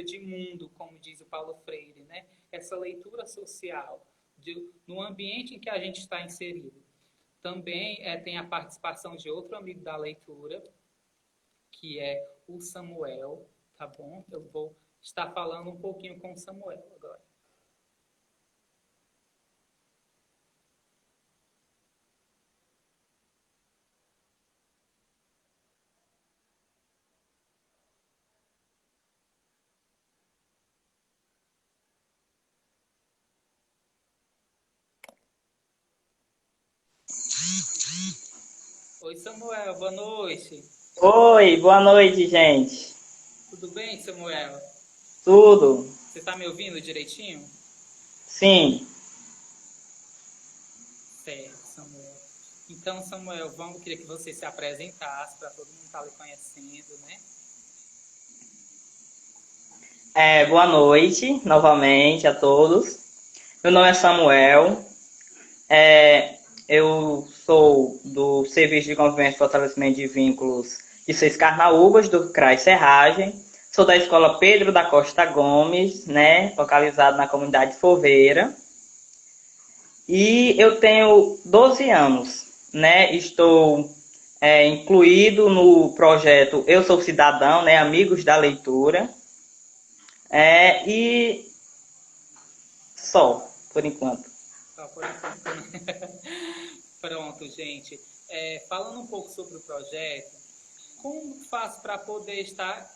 A: de mundo, como diz o Paulo Freire, né? Essa leitura social, no ambiente em que a gente está inserido. Também tem a participação de outro amigo da leitura, que é o Samuel, tá bom? Eu vou estar falando um pouquinho com o Samuel agora. Oi, Samuel, boa noite.
D: Oi, boa noite, gente.
A: Tudo bem, Samuel?
D: Tudo?
A: Você está me ouvindo direitinho?
D: Sim.
A: Certo, Samuel. Então, Samuel, queria que você se apresentasse para todo mundo estar lhe conhecendo, né?
D: Boa noite, novamente, a todos. Meu nome é Samuel. Eu sou do Serviço de Convivência e Fortalecimento de Vínculos de Seis Carnaúbas, do CRAI Serragem. Sou da Escola Pedro da Costa Gomes, né, localizado na comunidade Foveira. E eu tenho 12 anos, né, estou incluído no projeto Eu Sou Cidadão, né, Amigos da Leitura. E só, por enquanto.
A: Só por enquanto, né? Pronto, gente. Falando um pouco sobre o projeto, como faço para poder estar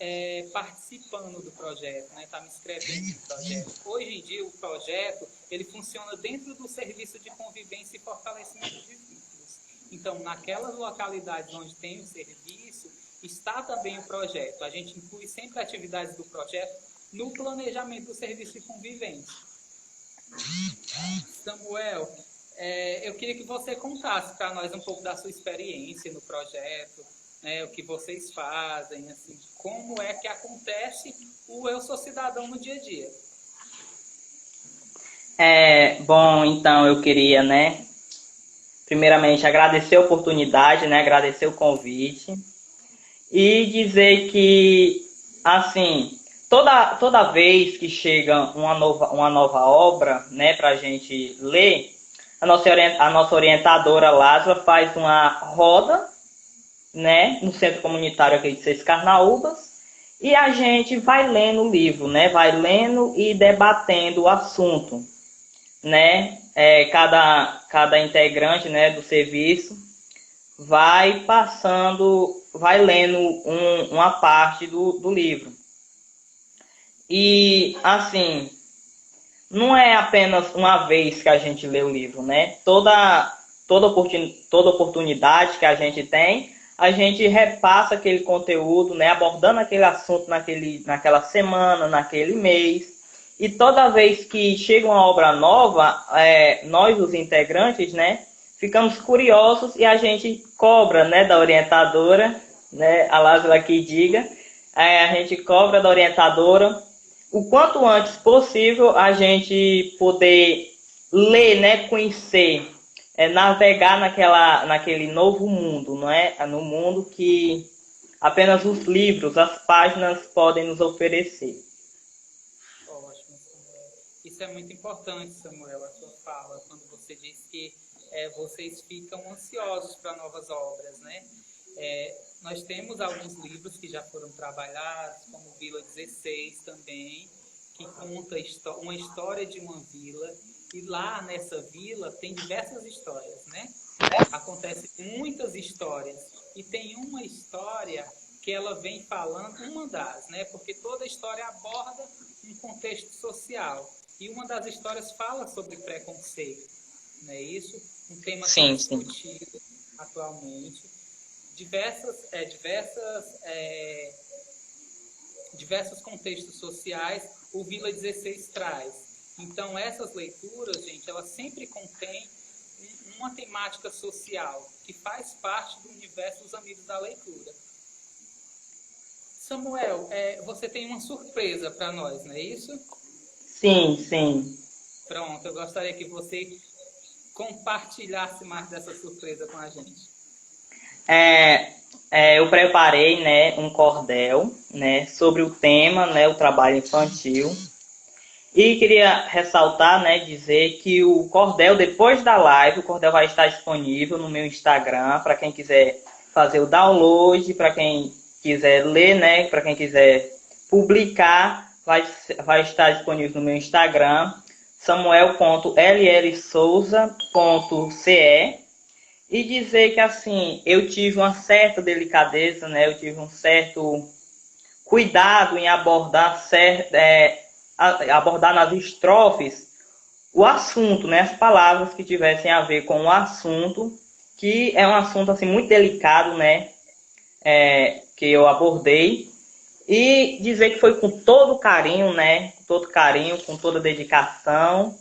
A: participando do projeto, né? Estar me inscrevendo no projeto? Hoje em dia, o projeto ele funciona dentro do Serviço de Convivência e Fortalecimento de Vínculos. Então, naquelas localidades onde tem o serviço, está também o projeto. A gente inclui sempre atividades do projeto no planejamento do Serviço de Convivência. Samuel, eu queria que você contasse para nós um pouco da sua experiência no projeto, né, o que vocês fazem, assim, como é que acontece o Eu Sou Cidadão no dia a dia.
D: Bom, então eu queria, né, primeiramente agradecer a oportunidade, né, agradecer o convite e dizer que, assim, toda vez que chega uma nova obra, né, para a gente ler, a nossa orientadora Lázara faz uma roda, né, no centro comunitário aqui de Seis Carnaúbas, e a gente vai lendo o livro, né, vai lendo e debatendo o assunto, né, cada integrante, né, do serviço vai passando, vai lendo uma parte do livro. E, assim, não é apenas uma vez que a gente lê o livro, né? Toda oportunidade que a gente tem, a gente repassa aquele conteúdo, né? Abordando aquele assunto naquela semana, naquele mês. E toda vez que chega uma obra nova, nós, os integrantes, né? Ficamos curiosos e a gente cobra, né? Da orientadora, né? A Lázaro aqui diga. A gente cobra da orientadora o quanto antes possível a gente poder ler, né, conhecer, navegar naquele novo mundo, não é? No mundo que apenas os livros, as páginas podem nos oferecer.
A: Ótimo, Samuel. Isso é muito importante, Samuel, a sua fala, quando você diz que vocês ficam ansiosos para novas obras, né? Nós temos alguns livros que já foram trabalhados, como Vila 16 também, que conta uma história de uma vila, e lá nessa vila tem diversas histórias, né? Acontecem muitas histórias, e tem uma história que ela vem falando, uma das, né? Porque toda história aborda um contexto social, e uma das histórias fala sobre preconceito, não é isso? Um tema que é discutido atualmente. Diversos contextos sociais o Vila 16 traz. Então, essas leituras, gente, elas sempre contêm uma temática social que faz parte do universo dos amigos da leitura. Samuel, você tem uma surpresa para nós, não é isso?
D: Sim, sim.
A: Pronto, eu gostaria que você compartilhasse mais dessa surpresa com a gente.
D: Eu preparei, né, um cordel, né, sobre o tema, né, o trabalho infantil. E queria ressaltar, né, dizer que o cordel, depois da live, o cordel vai estar disponível no meu Instagram, para quem quiser fazer o download, para quem quiser ler, né, para quem quiser publicar, vai estar disponível no meu Instagram, samuel.llsouza.ce. E dizer que, assim, eu tive uma certa delicadeza, né? Eu tive um certo cuidado em abordar nas estrofes o assunto, né? As palavras que tivessem a ver com o assunto, que é um assunto, assim, muito delicado, né? Que eu abordei. E dizer que foi com todo carinho, né? Com todo carinho, com toda dedicação.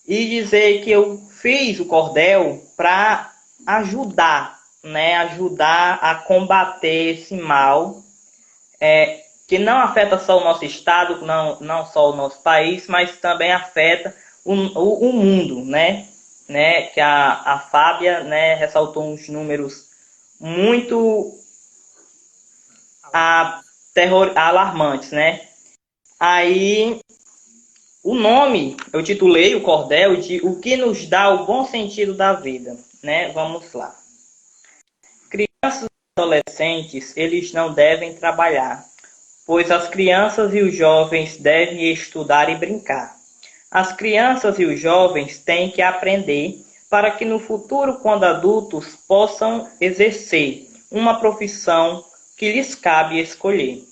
D: E dizer que eu fiz o cordel para ajudar, né, ajudar a combater esse mal, que não afeta só o nosso estado, não só o nosso país, mas também afeta o mundo, né, que a Fábia, né, ressaltou uns números muito alarmantes, né. Aí, o nome, eu titulei o cordel de O que nos dá o bom sentido da vida, né? Vamos lá. Crianças e adolescentes, eles não devem trabalhar, pois as crianças e os jovens devem estudar e brincar. As crianças e os jovens têm que aprender para que no futuro, quando adultos, possam exercer uma profissão que lhes cabe escolher.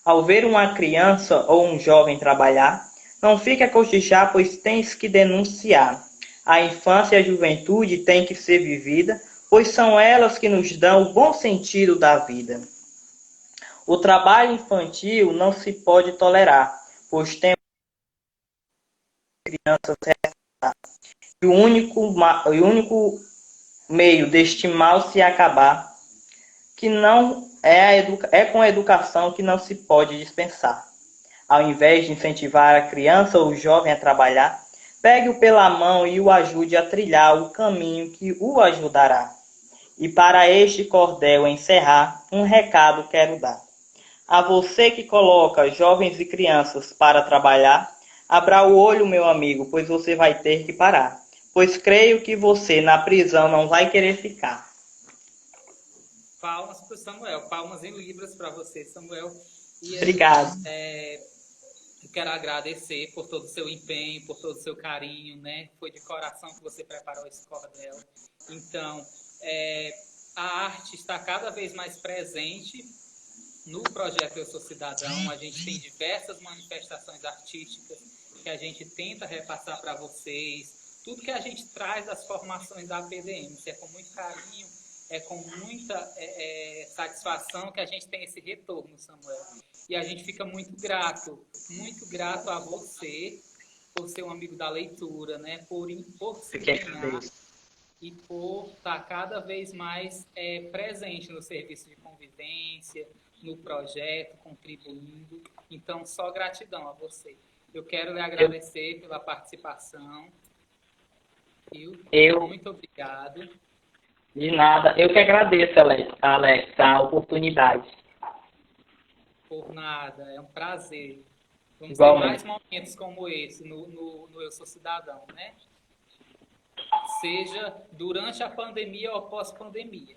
D: Ao ver uma criança ou um jovem trabalhar, não fique a cochichar, pois tens que denunciar. A infância e a juventude têm que ser vivida, pois são elas que nos dão o bom sentido da vida. O trabalho infantil não se pode tolerar, pois temos crianças e o único meio deste mal se acabar, que não é com a educação que não se pode dispensar. Ao invés de incentivar a criança ou o jovem a trabalhar, pegue-o pela mão e o ajude a trilhar o caminho que o ajudará. E para este cordel encerrar, um recado quero dar. A você que coloca jovens e crianças para trabalhar, abra o olho, meu amigo, pois você vai ter que parar. Pois creio que você na prisão não vai querer ficar.
A: Palmas para o Samuel, palmas em libras para você, Samuel. E aí,
D: Obrigado.
A: Eu quero agradecer por todo o seu empenho, por todo o seu carinho, né? Foi de coração que você preparou esse cordel. Então, a arte está cada vez mais presente no projeto Eu Sou Cidadão. A gente tem diversas manifestações artísticas que a gente tenta repassar para vocês. Tudo que a gente traz das formações da PDM, é com muito carinho, é com muita satisfação que a gente tem esse retorno, Samuel. E a gente fica muito grato a você por ser um amigo da leitura, né? Por se empenhar e por estar cada vez mais presente no serviço de convivência, no projeto, contribuindo. Então, só gratidão a você. Eu quero lhe agradecer pela participação. Muito obrigado.
D: De nada. Eu que agradeço, Alex, a oportunidade.
A: Por nada, é um prazer. Vamos ter
D: Igualmente.
A: mais momentos como esse no Eu Sou Cidadão, né? Seja durante a pandemia ou pós-pandemia.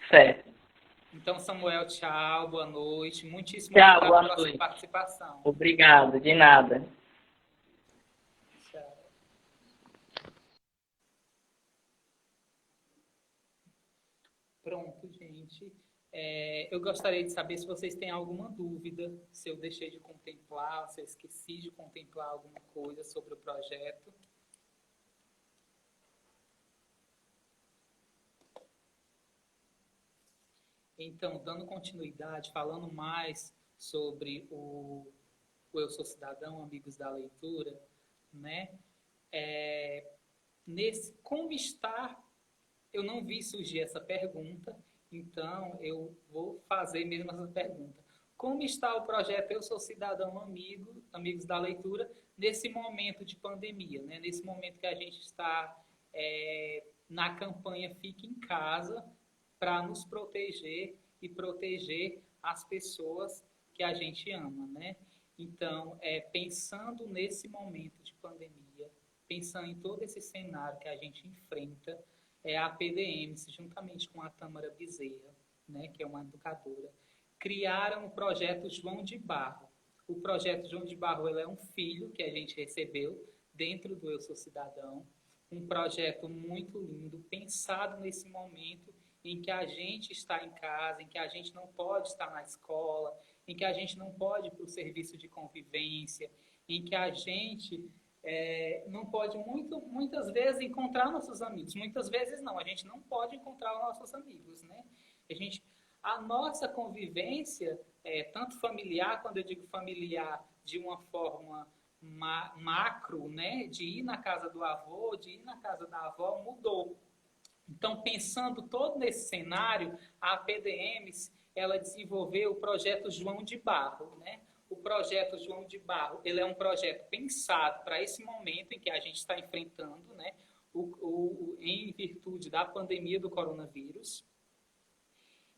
D: Certo.
A: Então, Samuel, tchau, boa noite. Muitíssimo
D: Tchau,
A: obrigado
D: boa
A: pela
D: noite.
A: sua participação.
D: Obrigado, de nada.
A: Tchau. Pronto, gente. Eu gostaria de saber se vocês têm alguma dúvida, se eu deixei de contemplar, se eu esqueci de contemplar alguma coisa sobre o projeto. Então, dando continuidade, falando mais sobre o Eu Sou Cidadão, Amigos da Leitura, né? Como estar, eu não vi surgir essa pergunta, então eu vou fazer mesmo essa pergunta. Como está o projeto Eu Sou Cidadão Amigos da Leitura, nesse momento de pandemia, né? Nesse momento que a gente está na campanha Fique em Casa, para nos proteger e proteger as pessoas que a gente ama, né? Então, pensando nesse momento de pandemia, pensando em todo esse cenário que a gente enfrenta, a PDM, juntamente com a Tâmara Bezerra, né, que é uma educadora, criaram o projeto João de Barro. O projeto João de Barro ele é um filho que a gente recebeu dentro do Eu Sou Cidadão, um projeto muito lindo, pensado nesse momento em que a gente está em casa, em que a gente não pode estar na escola, em que a gente não pode ir para o serviço de convivência, em que a gente não pode muitas vezes encontrar nossos amigos. Muitas vezes não, a gente não pode encontrar os nossos amigos, né? A nossa convivência, tanto familiar, quando eu digo familiar de uma forma macro, né? De ir na casa do avô, de ir na casa da avó, mudou. Então, pensando todo nesse cenário, a PDMs, ela desenvolveu o projeto João de Barro, né? O projeto João de Barro, ele é um projeto pensado para esse momento em que a gente está enfrentando, né? Em virtude da pandemia do coronavírus.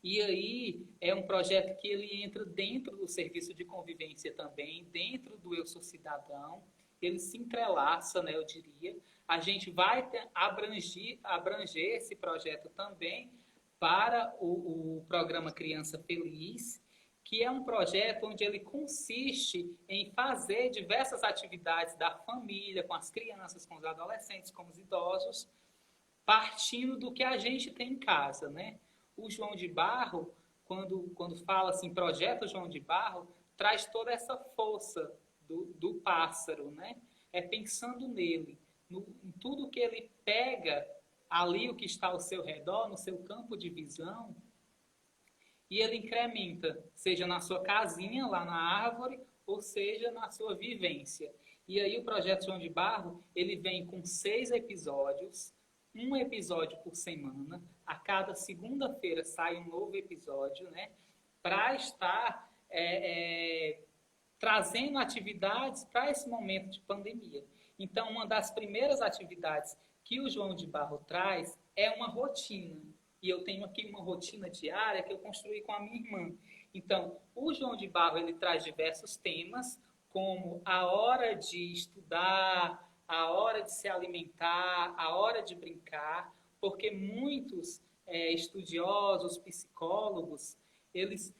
A: E aí, é um projeto que ele entra dentro do serviço de convivência também, dentro do Eu Sou Cidadão, ele se entrelaça, né, eu diria. A gente vai abranger esse projeto também para o programa Criança Feliz, que é um projeto onde ele consiste em fazer diversas atividades da família, com as crianças, com os adolescentes, com os idosos, partindo do que a gente tem em casa, né? O João de Barro, quando fala assim, projeto João de Barro, traz toda essa força do pássaro, né? Pensando nele, em tudo que ele pega ali, o que está ao seu redor, no seu campo de visão, e ele incrementa, seja na sua casinha, lá na árvore, ou seja na sua vivência. E aí o projeto João de Barro, ele vem com 6 episódios, um episódio por semana. A cada segunda-feira sai um novo episódio, né? Para estar trazendo atividades para esse momento de pandemia. Então, uma das primeiras atividades que o João de Barro traz é uma rotina. E eu tenho aqui uma rotina diária que eu construí com a minha irmã. Então, o João de Barro, ele traz diversos temas, como a hora de estudar, a hora de se alimentar, a hora de brincar, porque muitos estudiosos, psicólogos, eles,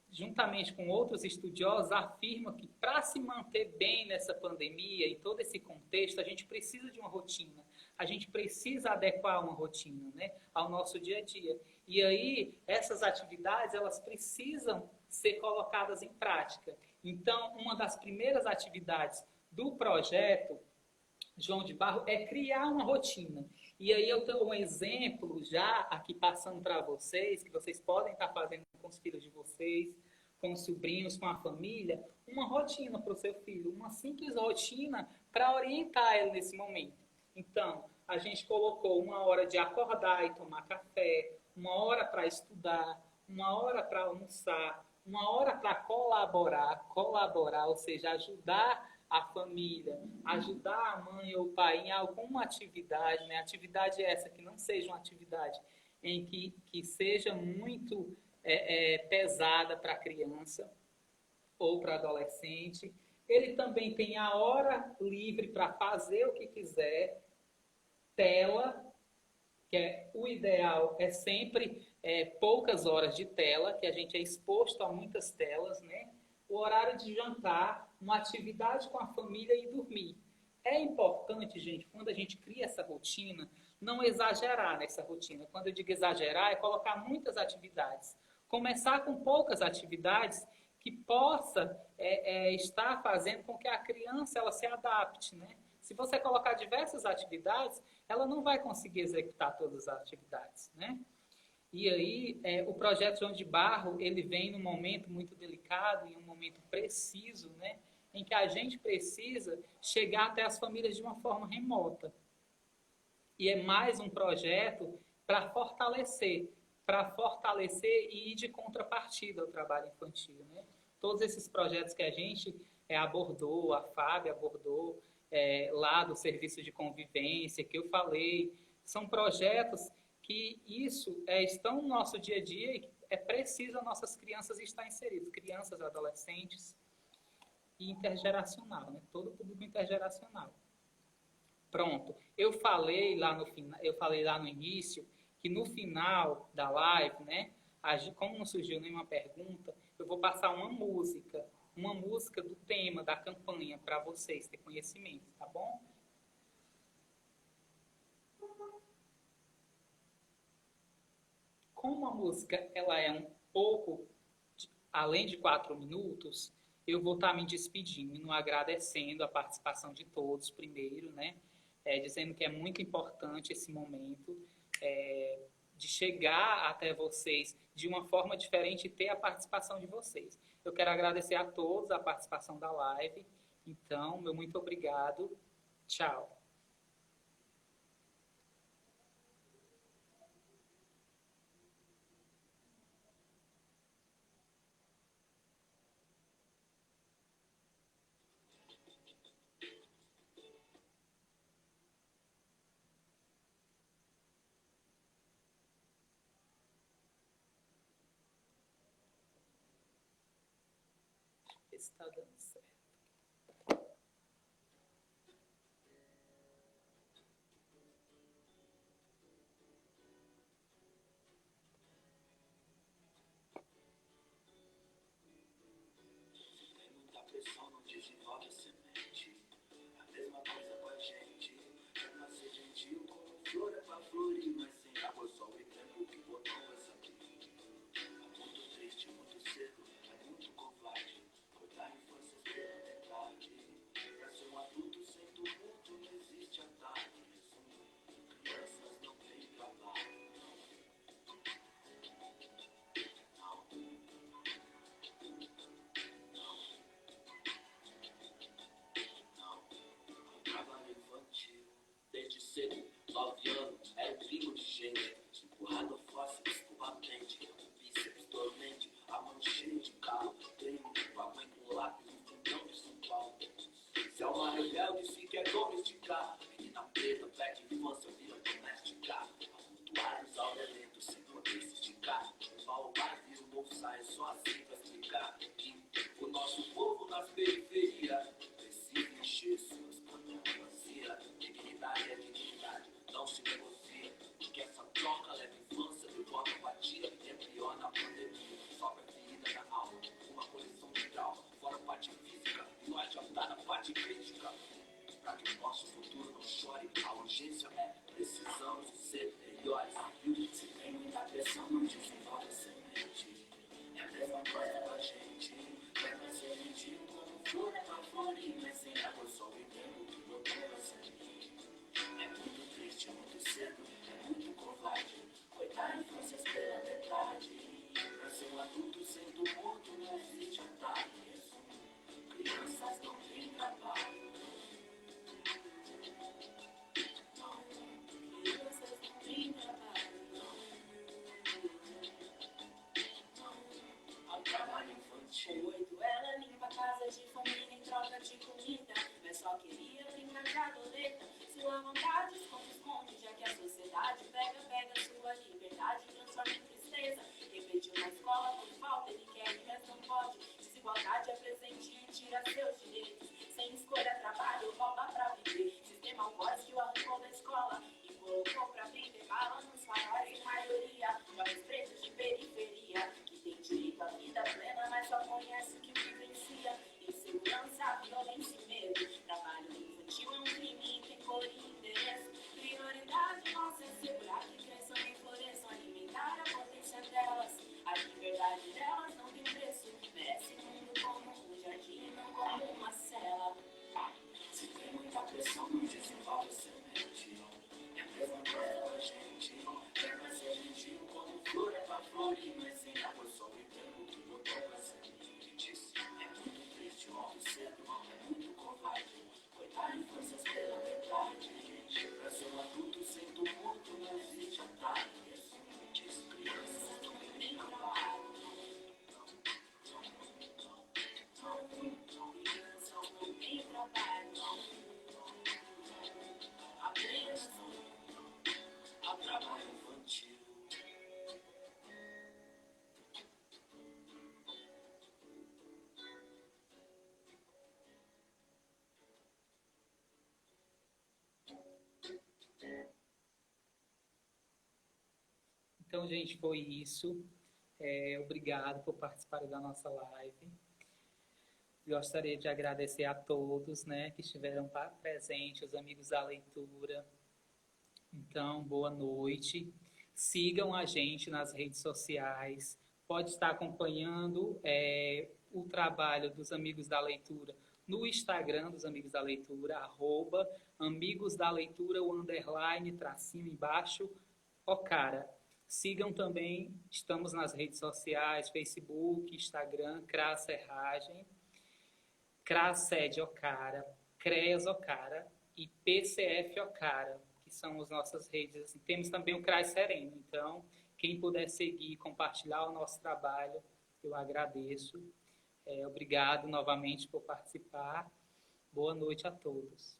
A: juntamente com outros estudiosos, afirmam que para se manter bem nessa pandemia, em todo esse contexto, a gente precisa de uma rotina. A gente precisa adequar uma rotina, né, ao nosso dia a dia. E aí, essas atividades, elas precisam ser colocadas em prática. Então, uma das primeiras atividades do projeto João de Barro é criar uma rotina. E aí eu tenho um exemplo já aqui passando para vocês, que vocês podem estar fazendo com os filhos de vocês, com os sobrinhos, com a família, uma rotina para o seu filho, uma simples rotina para orientar ele nesse momento. Então, a gente colocou uma hora de acordar e tomar café, uma hora para estudar, uma hora para almoçar, uma hora para colaborar, ou seja, ajudar a família, ajudar a mãe ou o pai em alguma atividade, né? Atividade essa que não seja uma atividade em que seja muito pesada para a criança ou para adolescente. Ele também tem a hora livre para fazer o que quiser, tela, que o ideal é sempre poucas horas de tela, que a gente é exposto a muitas telas, né? O horário de jantar, uma atividade com a família e dormir. É importante, gente, quando a gente cria essa rotina, não exagerar nessa rotina. Quando eu digo exagerar, é colocar muitas atividades. Começar com poucas atividades que possa estar fazendo com que a criança ela se adapte, né? Se você colocar diversas atividades, ela não vai conseguir executar todas as atividades, né? E aí, o projeto João de Barro, ele vem num momento muito delicado, em um momento preciso, né? Em que a gente precisa chegar até as famílias de uma forma remota. E é mais um projeto para fortalecer e ir de contrapartida ao trabalho infantil, né? Todos esses projetos que a gente abordou, a Fábio abordou, lá do serviço de convivência, que eu falei, são projetos que estão no nosso dia a dia e é preciso as nossas crianças estar inseridas, crianças, adolescentes e intergeracional, né? Todo o público intergeracional. Pronto. Eu falei lá no início que no final da live, né, como não surgiu nenhuma pergunta, eu vou passar uma música do tema da campanha para vocês ter conhecimento, tá bom? Como a música ela é um pouco além de 4 minutos, eu vou estar me despedindo, agradecendo a participação de todos primeiro, né? Dizendo que é muito importante esse momento de chegar até vocês de uma forma diferente e ter a participação de vocês. Eu quero agradecer a todos a participação da live. Então, meu muito obrigado. Tchau. Está dando certo.
E: Tem muita pressão, não desenvolve a semente. A mesma coisa com a gente. É pra ser gentil, como flor é pra florir, mas sem água, sol e tempo que botou essa aqui. É muito triste, muito cedo, é muito covarde. Cortar a infância cedo. ser melhores. Se tem muita pressão, não desenvolve semente. É a mesma coisa com a gente. Vai nascer gentil como flor é uma flor, mas sem água só o tempo que botou a semente. É muito triste, é muito cedo, é muito covarde. Coitar infâncias pela metade. Pra ser um adulto sendo morto não existe atalho. Crianças não têm trabalho. Crianças não têm trabalho. Ao trabalho infantil. 8 ela limpa a casa de família em troca de comida. Mas só queria brincar de adoleta. Sua vontade esconde, já que a sociedade pega sua liberdade e transforma em tristeza. Repetiu na escola por falta, ele quer e mas não pode. Desigualdade é presente e tira seus direitos. Sem escolha, trabalho, rouba pra viver. Sistema algoz que o arrancou da escola e colocou pra vender bala nos faróis. Em maioria, jovens pretos de periferia que tem direito à vida plena, mas só conhece o que vivencia. Insegurança, violência e medo. Trabalho infantil é um crime, tem cor e endereço. Prioridade nossa é segurar que cresçam e floresçam, alimentar a potência delas. A liberdade delas não tem preço. Merece um mundo como um jardim, não como uma cela. Se tem muita pressão, não desenvolve semente. É a mesma coisa com a gente. Quer nascer gentil como flor é pra flor, mas sem água só o tempo que botou a sementes. É muito triste, morre cedo, é muito covarde. Coitar infâncias pela metade. Pra ser um adulto sendo morto não existe atalho. Crianças não têm trabalho. Crianças não têm trabalho. Apenas ao trabalho infantil.
A: Então, gente, foi isso. Obrigado por participarem da nossa live. Gostaria de agradecer a todos, né, que estiveram presentes, os amigos da leitura. Então, boa noite. Sigam a gente nas redes sociais. Pode estar acompanhando o trabalho dos Amigos da Leitura no Instagram dos Amigos da Leitura, @Amigos da Leitura, o _ tracinho embaixo, Ocara. Sigam também, estamos nas redes sociais, Facebook, Instagram, CRAS Serragem, CRAS Sede Ocara, CREAS Ocara e PCF Ocara, que são as nossas redes. Temos também o CRAS Sereno, então, quem puder seguir e compartilhar o nosso trabalho, eu agradeço. Obrigado novamente por participar. Boa noite a todos.